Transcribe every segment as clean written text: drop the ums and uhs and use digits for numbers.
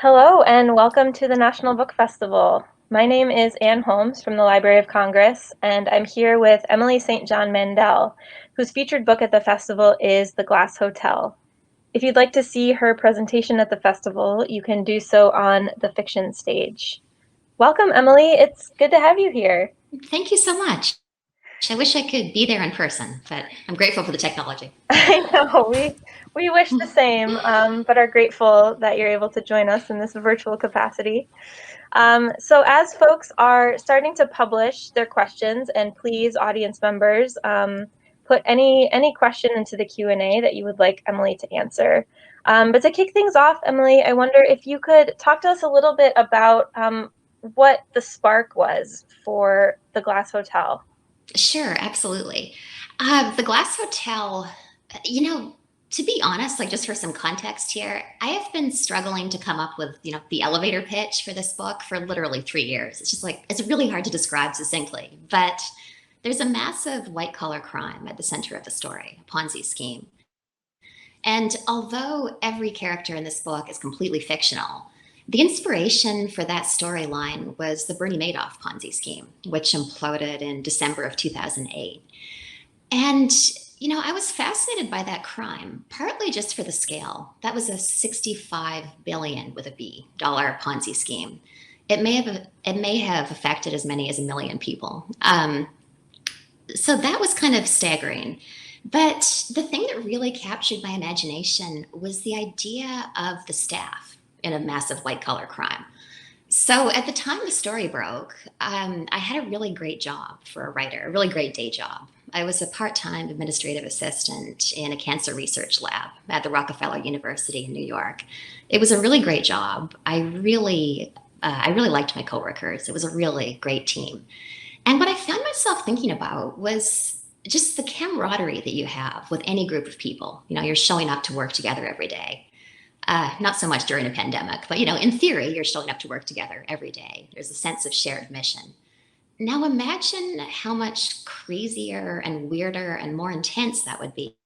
Hello and welcome to the National Book Festival. My name is Ann Holmes from the Library of Congress, and I'm here with Emily St. John Mandel, whose featured book at the festival is The Glass Hotel. If you'd like to see her presentation at the festival, you can do so on the fiction stage. Welcome, Emily. It's good to have you here. Thank you so much. I wish I could be there in person, but I'm grateful for the technology. I know we wish the same, but are grateful that you're able to join us in this virtual capacity. So as folks are starting to publish their questions, and please, audience members, put any question into the Q&A that you would like Emily to answer. But to kick things off, Emily, I wonder if you could talk to us a little bit about what the spark was for the Glass Hotel. Sure, absolutely. The Glass Hotel, to be honest, like just for some context here, I have been struggling to come up with, the elevator pitch for this book for literally 3 years. It's just like, it's really hard to describe succinctly, but there's a massive white collar crime at the center of the story, a Ponzi scheme. And although every character in this book is completely fictional, the inspiration for that storyline was the Bernie Madoff Ponzi scheme, which imploded in December of 2008. And, I was fascinated by that crime, partly just for the scale. That was a 65 billion with a B dollar Ponzi scheme. It may have affected as many as a million people. So that was kind of staggering. But the thing that really captured my imagination was the idea of the staff in a massive white collar crime. So at the time the story broke, I had a really great job for a writer, a really great day job. I was a part-time administrative assistant in a cancer research lab at the Rockefeller University in New York. It was a really great job. I really liked my coworkers. It was a really great team. And what I found myself thinking about was just the camaraderie that you have with any group of people. You're showing up to work together every day. Not so much during a pandemic, but in theory, you're showing up to work together every day. There's a sense of shared mission. Now imagine how much crazier and weirder and more intense that would be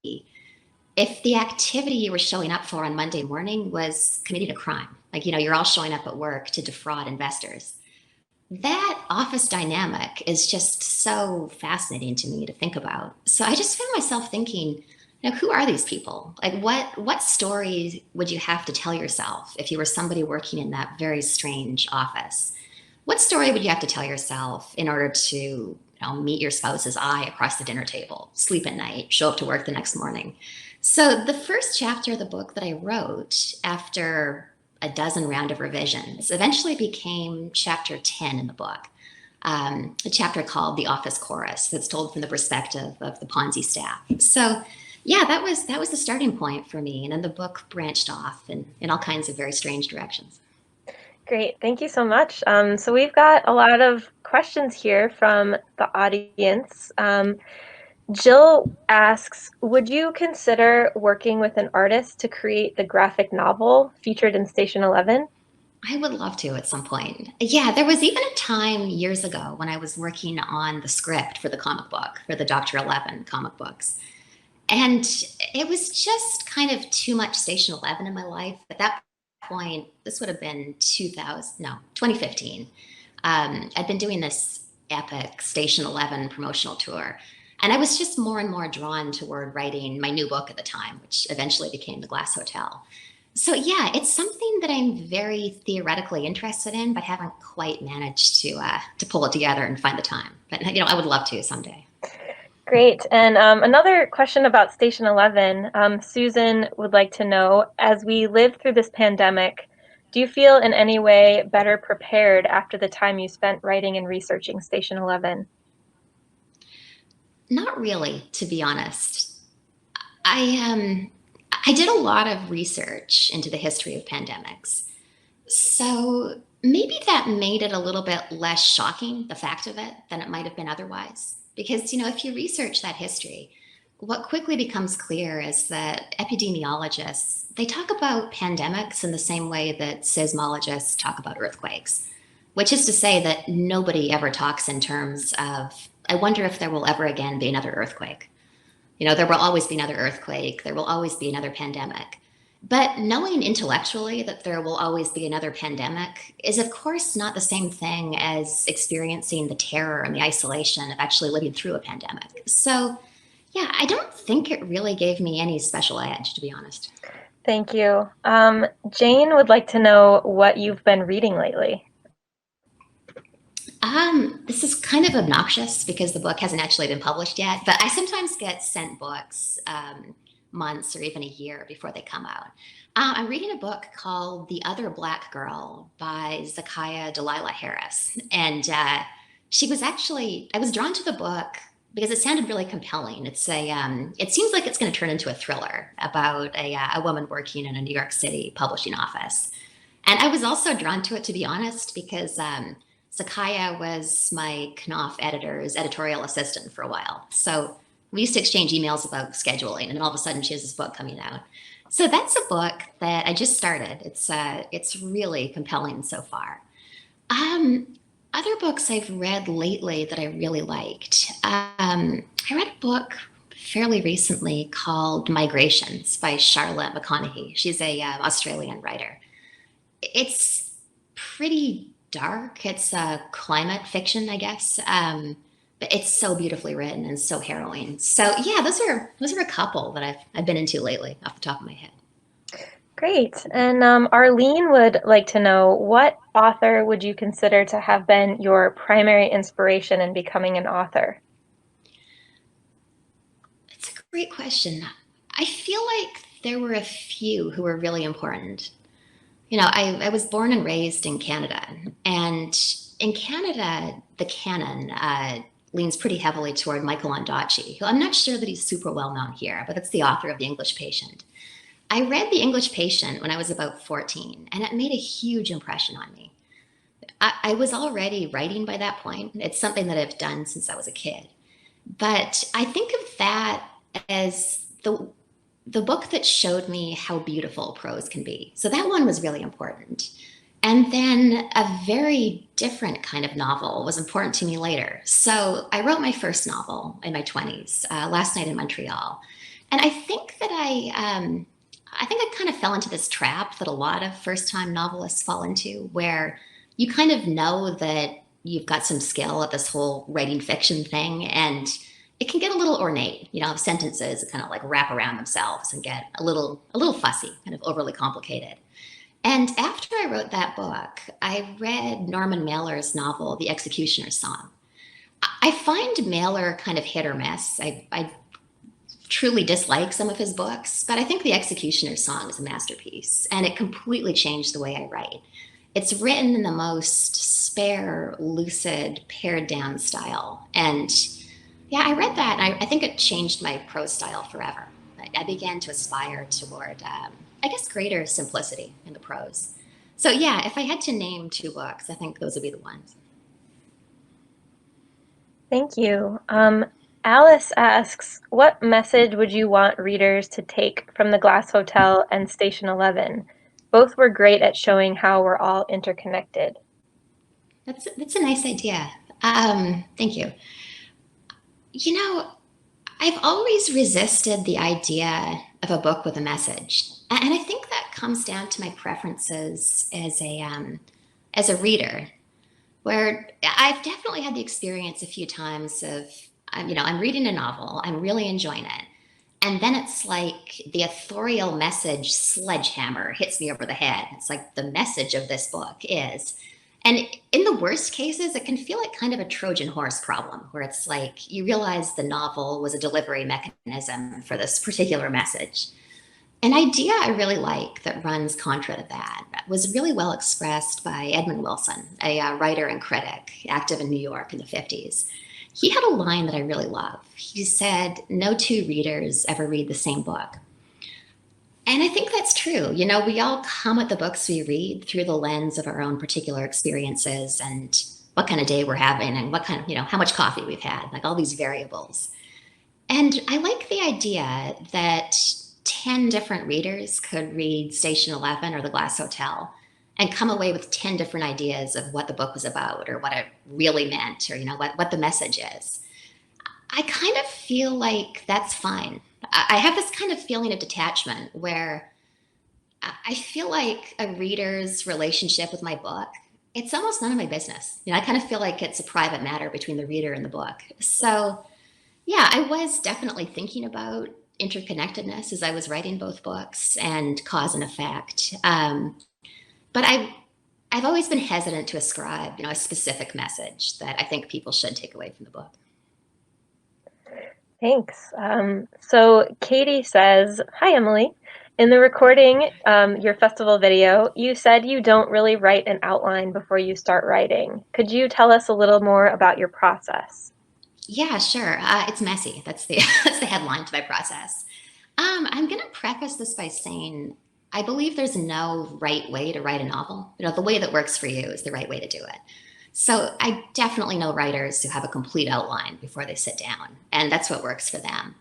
if the activity you were showing up for on Monday morning was committing a crime. Like, you're all showing up at work to defraud investors. That office dynamic is just so fascinating to me to think about. So I just found myself thinking, who are these people? Like, what stories would you have to tell yourself if you were somebody working in that very strange office? What story would you have to tell yourself in order to, meet your spouse's eye across the dinner table, sleep at night, show up to work the next morning? So the first chapter of the book that I wrote after a dozen round of revisions eventually became chapter 10 in the book, a chapter called The Office Chorus that's told from the perspective of the Ponzi staff. So yeah, that was the starting point for me. And then the book branched off in all kinds of very strange directions. Great, thank you so much. So we've got a lot of questions here from the audience. Jill asks, would you consider working with an artist to create the graphic novel featured in Station 11? I would love to at some point. Yeah, there was even a time years ago when I was working on the script for the comic book, for the Dr. 11 comic books. And it was just kind of too much Station 11 in my life. At that point, this would have been 2000, no, 2015. I'd been doing this epic Station 11 promotional tour. And I was just more and more drawn toward writing my new book at the time, which eventually became The Glass Hotel. So yeah, it's something that I'm very theoretically interested in, but haven't quite managed to pull it together and find the time. But I would love to someday. Great. And another question about Station 11. Susan would like to know, as we live through this pandemic, do you feel in any way better prepared after the time you spent writing and researching Station 11? Not really, to be honest. I did a lot of research into the history of pandemics. So maybe that made it a little bit less shocking, the fact of it, than it might have been otherwise. Because, if you research that history, what quickly becomes clear is that epidemiologists, they talk about pandemics in the same way that seismologists talk about earthquakes, which is to say that nobody ever talks in terms of, I wonder if there will ever again be another earthquake. There will always be another earthquake. There will always be another pandemic. But knowing intellectually that there will always be another pandemic is, of course, not the same thing as experiencing the terror and the isolation of actually living through a pandemic. So, yeah, I don't think it really gave me any special edge, to be honest. Thank you. Jane would like to know what you've been reading lately. This is kind of obnoxious because the book hasn't actually been published yet, but I sometimes get sent books months or even a year before they come out. I'm reading a book called The Other Black Girl by Zakiya Delilah Harris. And she was actually, I was drawn to the book because it sounded really compelling. It seems like it's going to turn into a thriller about a woman working in a New York City publishing office. And I was also drawn to it, to be honest, because Zakiya was my Knopf editor's editorial assistant for a while. So we used to exchange emails about scheduling, and then all of a sudden she has this book coming out. So that's a book that I just started. It's really compelling so far. Um, Other books I've read lately that I really liked. I read a book fairly recently called Migrations by Charlotte McConaughey. She's a Australian writer. It's pretty dark. It's climate fiction, I guess. But it's so beautifully written and so harrowing. So yeah, those are a couple that I've been into lately, off the top of my head. Great. And Arlene would like to know, what author would you consider to have been your primary inspiration in becoming an author? It's a great question. I feel like there were a few who were really important. I was born and raised in Canada, and in Canada, the canon leans pretty heavily toward Michael Ondaatje, who I'm not sure that he's super well known here, but it's the author of The English Patient. I read The English Patient when I was about 14, and it made a huge impression on me. I was already writing by that point. It's something that I've done since I was a kid. But I think of that as the book that showed me how beautiful prose can be. So that one was really important. And then a very different kind of novel was important to me later. So I wrote my first novel in my 20s, Last Night in Montreal. And I think that I think I kind of fell into this trap that a lot of first-time novelists fall into, where you kind of know that you've got some skill at this whole writing fiction thing, and it can get a little ornate, sentences that kind of like wrap around themselves and get a little fussy, kind of overly complicated. And after I wrote that book, I read Norman Mailer's novel, The Executioner's Song. I find Mailer kind of hit or miss. I truly dislike some of his books, but I think The Executioner's Song is a masterpiece, and it completely changed the way I write. It's written in the most spare, lucid, pared down style. And yeah, I read that, and I think it changed my prose style forever. I began to aspire toward, I guess, greater simplicity in the prose. So yeah, if I had to name two books, I think those would be the ones. Thank you. Alice asks, what message would you want readers to take from The Glass Hotel and Station 11? Both were great at showing how we're all interconnected. That's a nice idea. Thank you. You know, I've always resisted the idea of a book with a message, and I think that comes down to my preferences as a reader, where I've definitely had the experience a few times of, I'm reading a novel, I'm really enjoying it, and then it's like the authorial message sledgehammer hits me over the head. It's like the message of this book is. And in the worst cases, it can feel like kind of a Trojan horse problem, where it's like you realize the novel was a delivery mechanism for this particular message. An idea I really like that runs contra to that was really well expressed by Edmund Wilson, a writer and critic active in New York in the 50s. He had a line that I really love. He said, "No two readers ever read the same book." And I think that's true. We all come at the books we read through the lens of our own particular experiences and what kind of day we're having and what kind of, how much coffee we've had, like all these variables. And I like the idea that 10 different readers could read Station 11 or The Glass Hotel and come away with 10 different ideas of what the book was about or what it really meant or, what the message is. I kind of feel like that's fine. I have this kind of feeling of detachment where I feel like a reader's relationship with my book, it's almost none of my business. I kind of feel like it's a private matter between the reader and the book. So, yeah, I was definitely thinking about interconnectedness as I was writing both books and cause and effect. But I've always been hesitant to ascribe, a specific message that I think people should take away from the book. Thanks. So Katie says, "Hi, Emily. In the recording, your festival video, you said you don't really write an outline before you start writing. Could you tell us a little more about your process?" Yeah, sure. It's messy. That's the that's the headline to my process. I'm going to preface this by saying I believe there's no right way to write a novel. The way that works for you is the right way to do it. So I definitely know writers who have a complete outline before they sit down, and that's what works for them.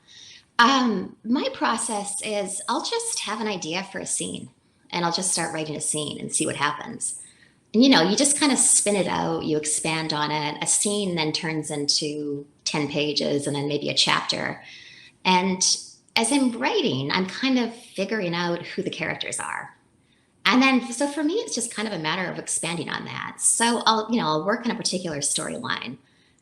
My process is I'll just have an idea for a scene, and I'll just start writing a scene and see what happens. And you just kind of spin it out, you expand on it. A scene then turns into 10 pages and then maybe a chapter. And as I'm writing, I'm kind of figuring out who the characters are. And then, so for me, it's just kind of a matter of expanding on that. So I'll work on a particular storyline.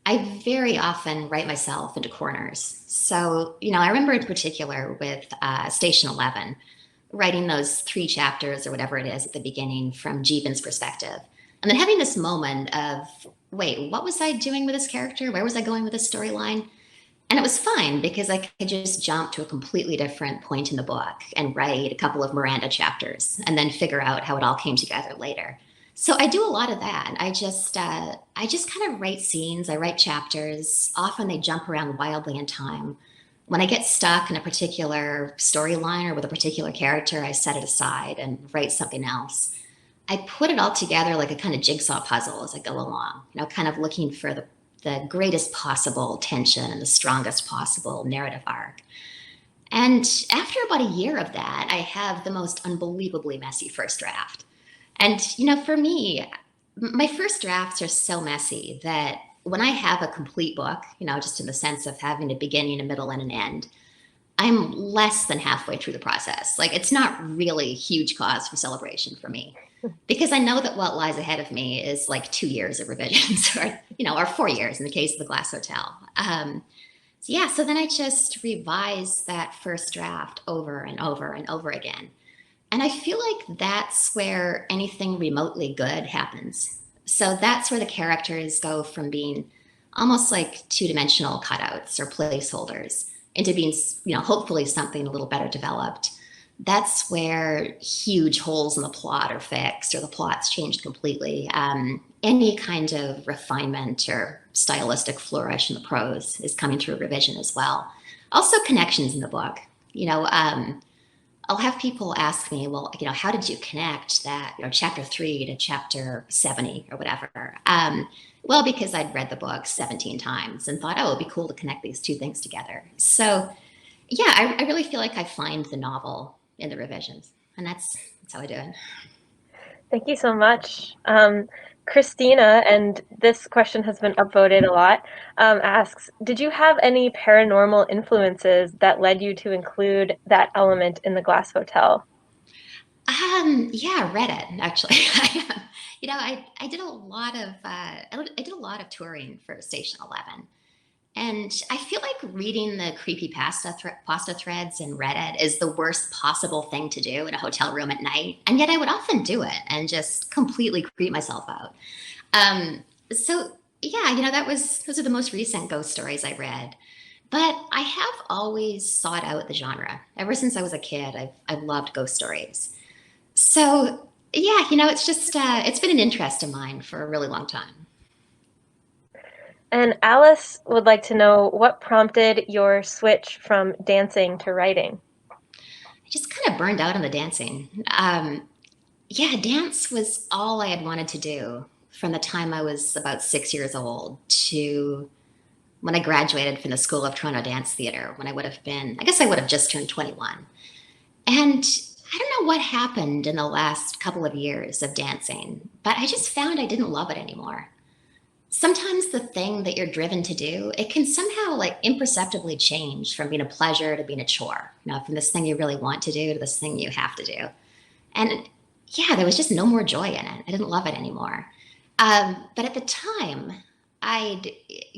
I very often write myself into corners. So, I remember in particular with Station 11, writing those 3 chapters or whatever it is at the beginning from Jeevan's perspective. And then having this moment of, wait, what was I doing with this character? Where was I going with this storyline? And it was fine because I could just jump to a completely different point in the book and write a couple of Miranda chapters and then figure out how it all came together later. So I do a lot of that. I just kind of write scenes. I write chapters. Often they jump around wildly in time. When I get stuck in a particular storyline or with a particular character, I set it aside and write something else. I put it all together like a kind of jigsaw puzzle as I go along, kind of looking for the greatest possible tension and the strongest possible narrative arc. And after about a year of that, I have the most unbelievably messy first draft. And, for me, my first drafts are so messy that when I have a complete book, just in the sense of having a beginning, a middle, and an end, I'm less than halfway through the process. Like, it's not really huge cause for celebration for me because I know that what lies ahead of me is like 2 years of revisions or 4 years in the case of the Glass Hotel. So then I just revise that first draft over and over and over again. And I feel like that's where anything remotely good happens. So that's where the characters go from being almost like two-dimensional cutouts or placeholders into being, hopefully something a little better developed. That's where huge holes in the plot are fixed or the plot's changed completely. Any kind of refinement or stylistic flourish in the prose is coming through revision as well. Also, connections in the book. I'll have people ask me, well, how did you connect that, chapter 3 to chapter 70 or whatever? Well, because I'd read the book 17 times and thought, oh, it'd be cool to connect these two things together. So, yeah, I really feel like I find the novel in the revisions, and that's how I do it. Thank you so much. Christina, and this question has been upvoted a lot, asks, did you have any paranormal influences that led you to include that element in the Glass Hotel? Yeah, Reddit actually. I did a lot of I did a lot of touring for Station 11. And I feel like reading the creepy pasta threads in Reddit is the worst possible thing to do in a hotel room at night. And yet I would often do it and just completely creep myself out. So yeah, those are the most recent ghost stories I read. But I have always sought out the genre. Ever since I was a kid, I've loved ghost stories. So yeah, it's been an interest of mine for a really long time. And Alice would like to know what prompted your switch from dancing to writing. I just kind of burned out on the dancing. Yeah, dance was all I had wanted to do from the time I was about 6 years old to when I graduated from the School of Toronto Dance Theatre, when I guess I would have just turned 21. And I don't know what happened in the last couple of years of dancing, but I just found I didn't love it anymore. Sometimes the thing that you're driven to do, it can somehow like imperceptibly change from being a pleasure to being a chore, from this thing you really want to do to this thing you have to do. And yeah, there was just no more joy in it. I didn't love it anymore. But at the time, I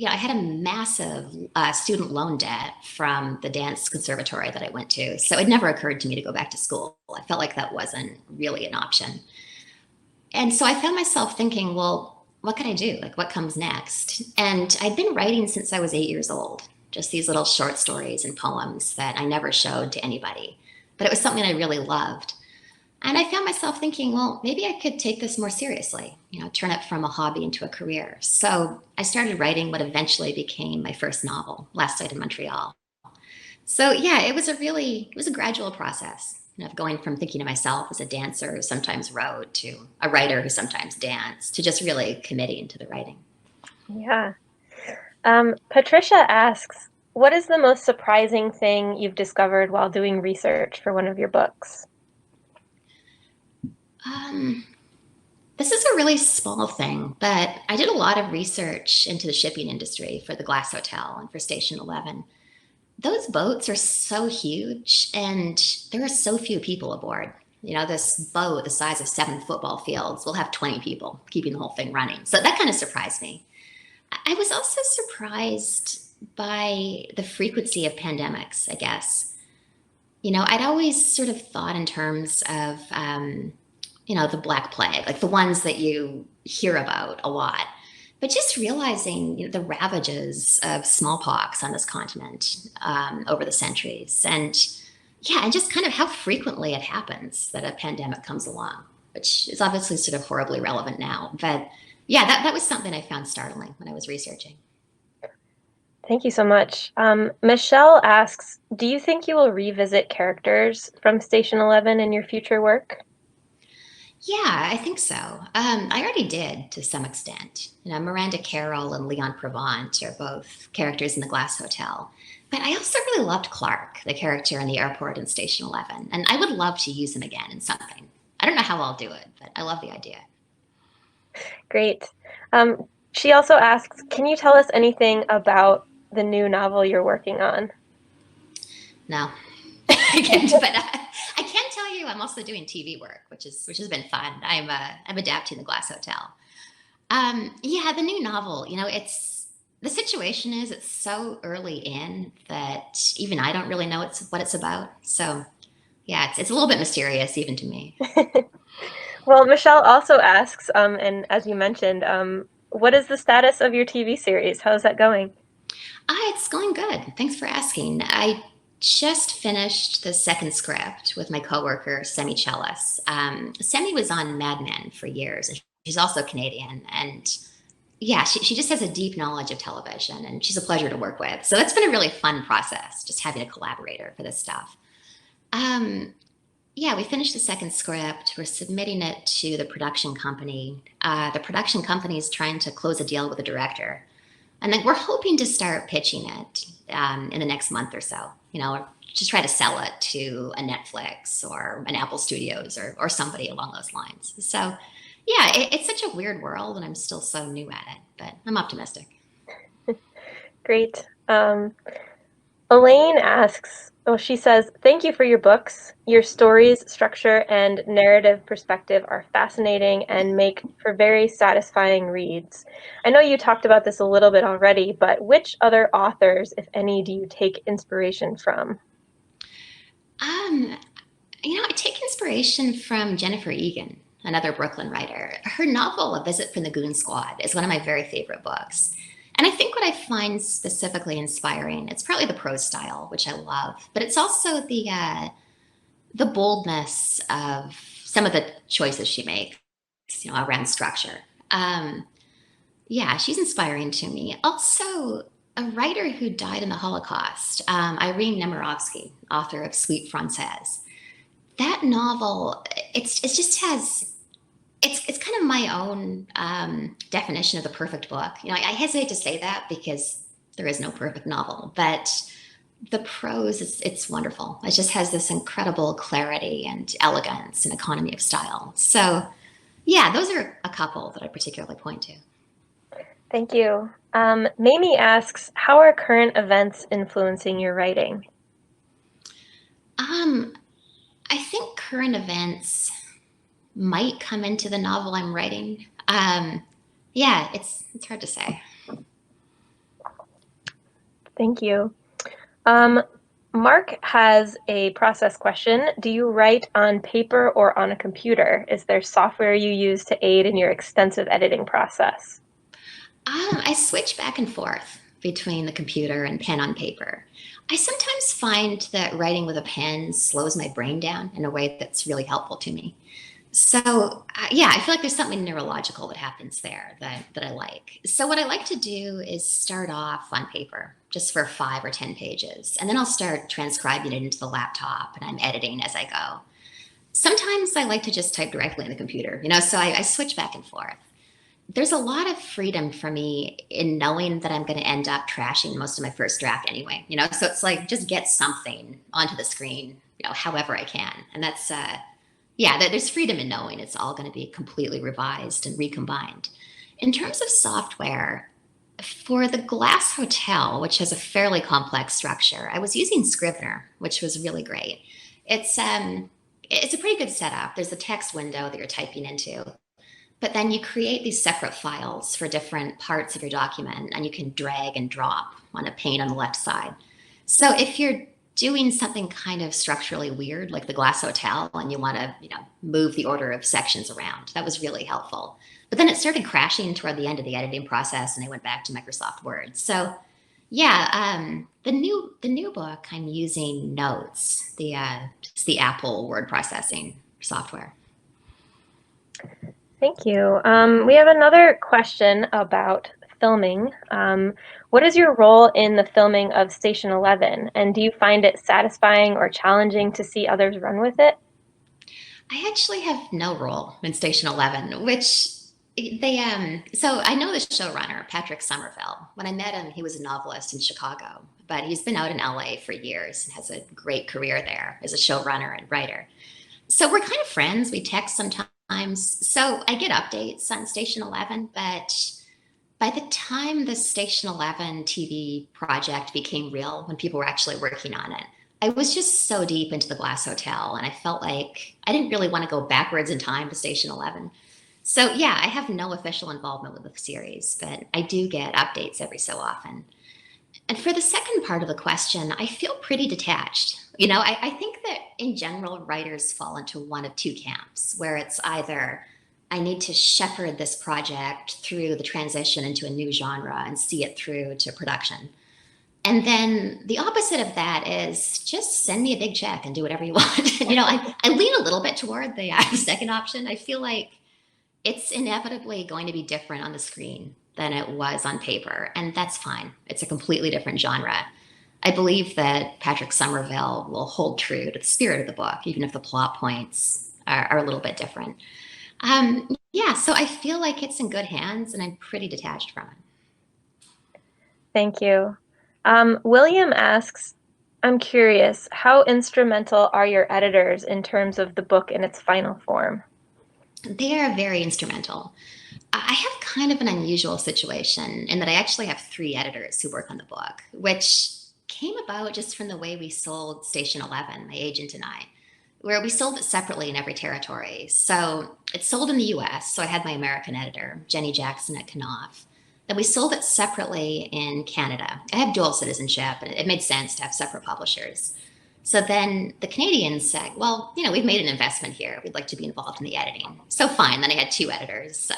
had a massive student loan debt from the dance conservatory that I went to. So it never occurred to me to go back to school. I felt like that wasn't really an option. And so I found myself thinking, well, what can I do? Like, what comes next? And I'd been writing since I was 8 years old, just these little short stories and poems that I never showed to anybody. But it was something I really loved. And I found myself thinking, well, maybe I could take this more seriously, turn it from a hobby into a career. So I started writing what eventually became my first novel, Last Night in Montreal. So yeah, it was a gradual process, of going from thinking of myself as a dancer who sometimes wrote to a writer who sometimes danced to just really committing to the writing. Yeah. Patricia asks, what is the most surprising thing you've discovered while doing research for one of your books? Um, this is a really small thing, but I did a lot of research into the shipping industry for the Glass Hotel and for Station 11. Those boats are so huge and there are so few people aboard. This boat the size of 7 football fields will have 20 people keeping the whole thing running. So that kind of surprised me. I was also surprised by the frequency of pandemics, I guess. I'd always sort of thought in terms of, the Black Plague, like the ones that you hear about a lot. But just realizing the ravages of smallpox on this continent over the centuries, and yeah, and just kind of how frequently it happens that a pandemic comes along, which is obviously sort of horribly relevant now. But yeah, that was something I found startling when I was researching. Thank you so much. Michelle asks, do you think you will revisit characters from Station 11 in your future work? Yeah, I think so. I already did to some extent. Miranda Carroll and Leon Provant are both characters in the Glass Hotel. But I also really loved Clark, the character in the airport in Station 11, and I would love to use him again in something. I don't know how I'll do it, but I love the idea. Great. She also asks, can you tell us anything about the new novel you're working on? No, I can't, but I can tell you I'm also doing TV work, which has been fun. I'm adapting the Glass Hotel. Yeah, the new novel. It's the situation is it's so early in that even I don't really know what it's about. So yeah, it's a little bit mysterious even to me. Well, Michelle also asks, and as you mentioned, what is the status of your TV series? How's that going? It's going good. Thanks for asking. I just finished the second script with my coworker, Semi Chellis. Semi was on Mad Men for years, and she's also Canadian. And yeah, she just has a deep knowledge of television, and she's a pleasure to work with. So that's been a really fun process, just having a collaborator for this stuff. Um, yeah, we finished the second script. We're submitting it to the production company. The production company is trying to close a deal with the director. And then we're hoping to start pitching it in the next month or so, or just try to sell it to a Netflix or an Apple Studios or somebody along those lines. So, yeah, it's such a weird world and I'm still so new at it, but I'm optimistic. Great. Elaine asks, she says, thank you for your books. Your stories, structure, and narrative perspective are fascinating and make for very satisfying reads. I know you talked about this a little bit already, but which other authors, if any, do you take inspiration from? Um, I take inspiration from Jennifer Egan, another Brooklyn writer. Her novel, A Visit from the Goon Squad, is one of my very favorite books. And I think what I find specifically inspiring, it's probably the prose style, which I love, but it's also the boldness of some of the choices she makes, around structure. Um, yeah, she's inspiring to me. Also, a writer who died in the Holocaust, Irene Nemirovsky, author of Sweet Frances. That novel, it just has it's kind of my own definition of the perfect book. I hesitate to say that because there is no perfect novel, but the prose it's wonderful. It just has this incredible clarity and elegance and economy of style. So yeah, those are a couple that I particularly point to. Thank you. Mamie asks, how are current events influencing your writing? Um, I think current events. might come into the novel I'm writing. Yeah, it's hard to say. Thank you. Um, Mark has a process question. Do you write on paper or on a computer? Is there software you use to aid in your extensive editing process? I switch back and forth between the computer and pen on paper. I sometimes find that writing with a pen slows my brain down in a way that's really helpful to me. So yeah, I feel like there's something neurological that happens there that I like. So what I like to do is start off on paper just for 5 or 10 pages, and then I'll start transcribing it into the laptop and I'm editing as I go. Sometimes I like to just type directly on the computer, so I switch back and forth. There's a lot of freedom for me in knowing that I'm going to end up trashing most of my first draft anyway. So it's like just get something onto the screen, however I can. And that's yeah, there's freedom in knowing it's all going to be completely revised and recombined. In terms of software, for the Glass Hotel, which has a fairly complex structure, I was using Scrivener, which was really great. It's a pretty good setup. There's a text window that you're typing into, but then you create these separate files for different parts of your document, and you can drag and drop on a pane on the left side. So if you're doing something kind of structurally weird, like the Glass Hotel, and you want to, move the order of sections around, that was really helpful. But then it started crashing toward the end of the editing process, and I went back to Microsoft Word. So yeah, the new book, I'm using Notes, it's the Apple word processing software. Thank you. We have another question about filming. What is your role in the filming of Station 11? And do you find it satisfying or challenging to see others run with it? I actually have no role in Station 11, which so I know the showrunner, Patrick Somerville. When I met him, he was a novelist in Chicago, but he's been out in LA for years and has a great career there as a showrunner and writer. So we're kind of friends. We text sometimes. So I get updates on Station 11, but by the time the Station 11 TV project became real, when people were actually working on it, I was just so deep into the Glass Hotel, and I felt like I didn't really want to go backwards in time to Station 11. So yeah, I have no official involvement with the series, but I do get updates every so often. And for the second part of the question, I feel pretty detached. I think that in general, writers fall into one of two camps, where it's either I need to shepherd this project through the transition into a new genre and see it through to production. And then the opposite of that is just send me a big check and do whatever you want. I lean a little bit toward the second option. I feel like it's inevitably going to be different on the screen than it was on paper, and that's fine. It's a completely different genre. I believe that Patrick Somerville will hold true to the spirit of the book, even if the plot points are a little bit different. Yeah, so I feel like it's in good hands, and I'm pretty detached from it. Thank you. William asks, I'm curious, how instrumental are your editors in terms of the book in its final form? They are very instrumental. I have kind of an unusual situation in that I actually have 3 editors who work on the book, which came about just from the way we sold Station 11, my agent and I, where we sold it separately in every territory. So it sold in the US, so I had my American editor, Jenny Jackson at Knopf. Then we sold it separately in Canada. I have dual citizenship, and it made sense to have separate publishers. So then the Canadians said, well, we've made an investment here. We'd like to be involved in the editing. So fine. Then I had 2 editors,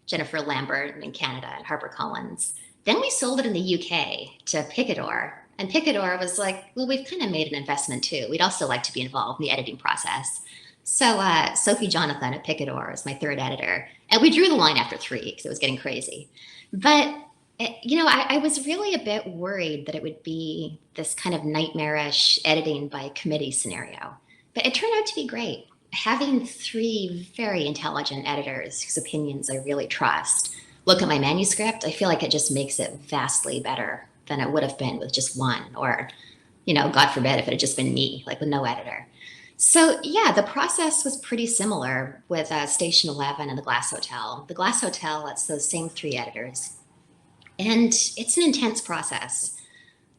Jennifer Lambert in Canada and HarperCollins. Then we sold it in the UK to Picador. And Picador was like, well, we've kind of made an investment too. We'd also like to be involved in the editing process. So Sophie Jonathan at Picador is my 3rd editor. And we drew the line after 3 because it was getting crazy. But I was really a bit worried that it would be this kind of nightmarish editing by committee scenario. But it turned out to be great. Having 3 very intelligent editors whose opinions I really trust look at my manuscript, I feel like it just makes it vastly better than it would have been with just one, or, God forbid, if it had just been me, like with no editor. So yeah, the process was pretty similar with Station 11 and the Glass Hotel. The Glass Hotel, it's those same 3 editors. And it's an intense process.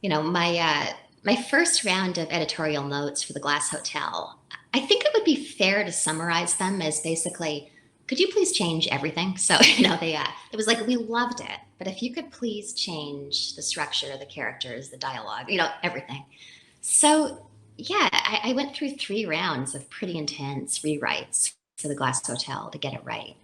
My first round of editorial notes for the Glass Hotel, I think it would be fair to summarize them as basically, could you please change everything? So, it was like, we loved it, but if you could please change the structure, the characters, the dialogue, everything. So, yeah, I went through 3 rounds of pretty intense rewrites for the Glass Hotel to get it right.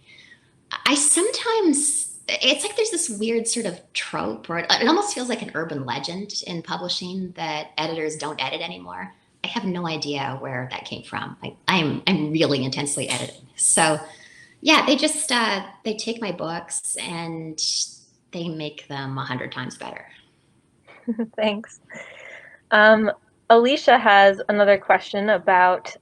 I sometimes, it's like there's this weird sort of trope, or it almost feels like an urban legend in publishing that editors don't edit anymore. I have no idea where that came from. I'm really intensely edited. So yeah, they just they take my books and they make them 100 times better. Thanks. Alicia has another question about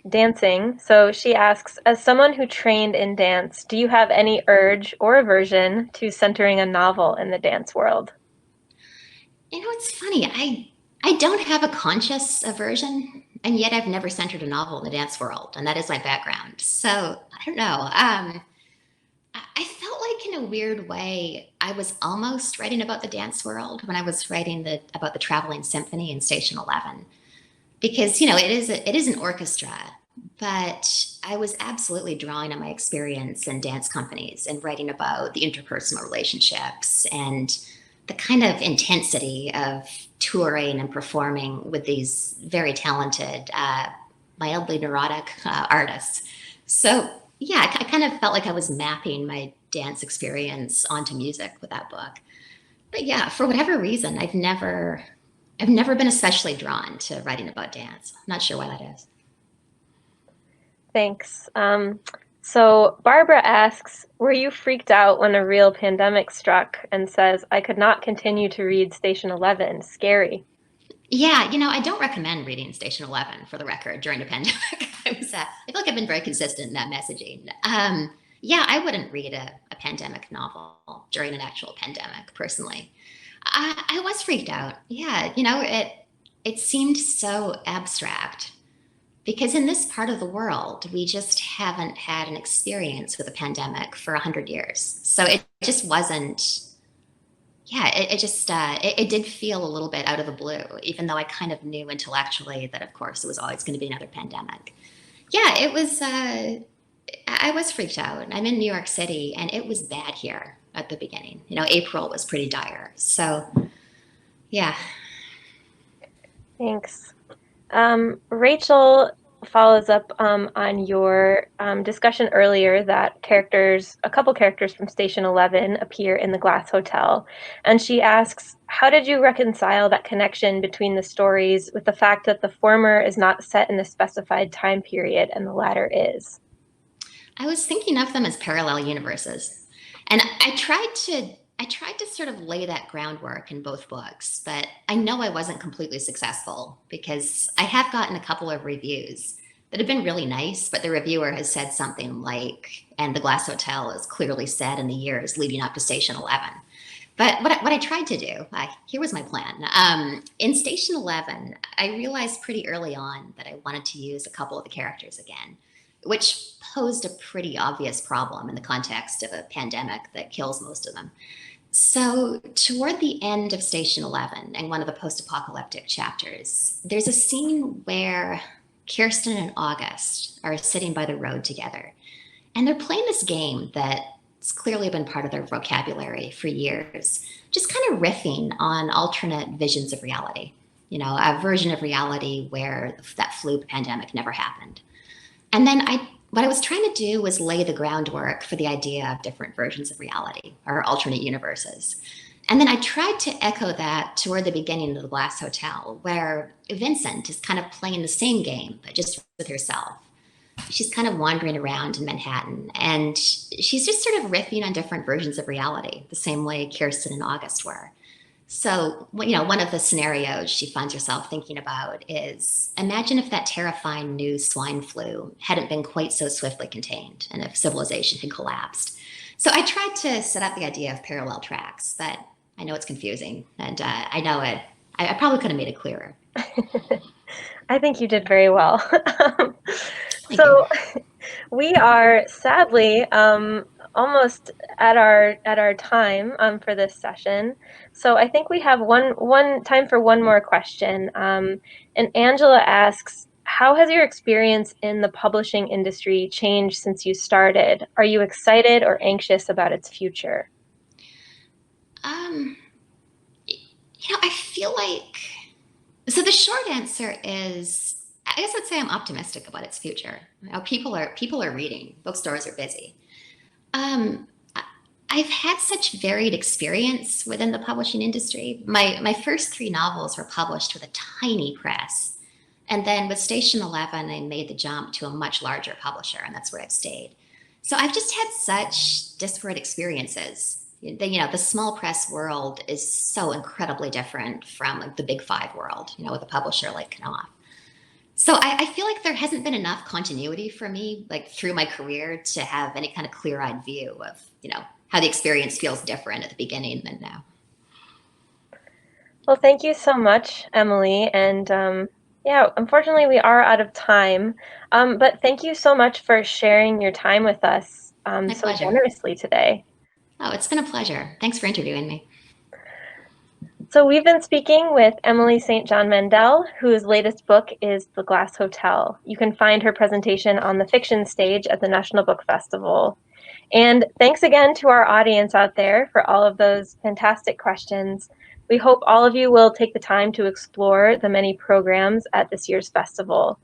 dancing. So she asks, as someone who trained in dance, do you have any urge or aversion to centering a novel in the dance world? It's funny. I don't have a conscious aversion, and yet I've never centered a novel in the dance world, and that is my background. So I don't know. I felt like, in a weird way, I was almost writing about the dance world when I was writing about the traveling symphony in Station 11, because it is an orchestra, but I was absolutely drawing on my experience in dance companies and writing about the interpersonal relationships and the kind of intensity of touring and performing with these very talented, mildly neurotic artists. So yeah, I kind of felt like I was mapping my dance experience onto music with that book. But yeah, for whatever reason, I've never been especially drawn to writing about dance. I'm not sure why that is. Thanks. So Barbara asks, were you freaked out when a real pandemic struck, and says, I could not continue to read Station 11. Scary. Yeah, I don't recommend reading Station 11 for the record during the pandemic. I feel like I've been very consistent in that messaging. Yeah, I wouldn't read a pandemic novel during an actual pandemic, personally. I was freaked out. Yeah, it seemed so abstract because in this part of the world, we just haven't had an experience with a pandemic for 100 years. So it just wasn't. Yeah, it just it did feel a little bit out of the blue, even though I kind of knew intellectually that, of course, it was always going to be another pandemic. Yeah, it was. I was freaked out. I'm in New York City, and it was bad here at the beginning. April was pretty dire. So, yeah. Thanks. Rachel follows up on your discussion earlier that a couple characters from Station 11 appear in the Glass Hotel. And she asks, how did you reconcile that connection between the stories with the fact that the former is not set in a specified time period and the latter is? I was thinking of them as parallel universes. And I tried to sort of lay that groundwork in both books, but I know I wasn't completely successful because I have gotten a couple of reviews that have been really nice, but the reviewer has said something like, and the Glass Hotel is clearly set in the years leading up to Station 11. But what I tried to do, here was my plan. In Station 11, I realized pretty early on that I wanted to use a couple of the characters again, which posed a pretty obvious problem in the context of a pandemic that kills most of them. So, toward the end of Station 11 and one of the post apocalyptic chapters, there's a scene where Kirsten and August are sitting by the road together. And they're playing this game that's clearly been part of their vocabulary for years, just kind of riffing on alternate visions of reality. A version of reality where that flu pandemic never happened. And then what I was trying to do was lay the groundwork for the idea of different versions of reality or alternate universes. And then I tried to echo that toward the beginning of the Glass Hotel, where Vincent is kind of playing the same game, but just with herself. She's kind of wandering around in Manhattan, and she's just sort of riffing on different versions of reality, the same way Kirsten and August were. So, one of the scenarios she finds herself thinking about is, imagine if that terrifying new swine flu hadn't been quite so swiftly contained and if civilization had collapsed. So I tried to set up the idea of parallel tracks, but I know it's confusing, and I know it. I probably could have made it clearer. I think you did very well. Thank you. So we are sadly almost at our time for this session. So I think we have one time for one more question. And Angela asks, how has your experience in the publishing industry changed since you started? Are you excited or anxious about its future? Um, I feel like so the short answer is I guess I'd say I'm optimistic about its future. People are reading, bookstores are busy. Um, I- I've had such varied experience within the publishing industry. My first three novels were published with a tiny press. And then with Station 11, I made the jump to a much larger publisher, and that's where I've stayed. So I've just had such disparate experiences. The small press world is so incredibly different from like the big five world, with a publisher like Knopf. So I feel like there hasn't been enough continuity for me, like through my career, to have any kind of clear-eyed view of, how the experience feels different at the beginning than now. Well, thank you so much, Emily. And yeah, unfortunately, we are out of time. But thank you so much for sharing your time with us My so pleasure. generously today. Oh, it's been a pleasure. Thanks for interviewing me. So we've been speaking with Emily St. John Mandel, whose latest book is The Glass Hotel. You can find her presentation on the fiction stage at the National Book Festival. And thanks again to our audience out there for all of those fantastic questions. We hope all of you will take the time to explore the many programs at this year's festival.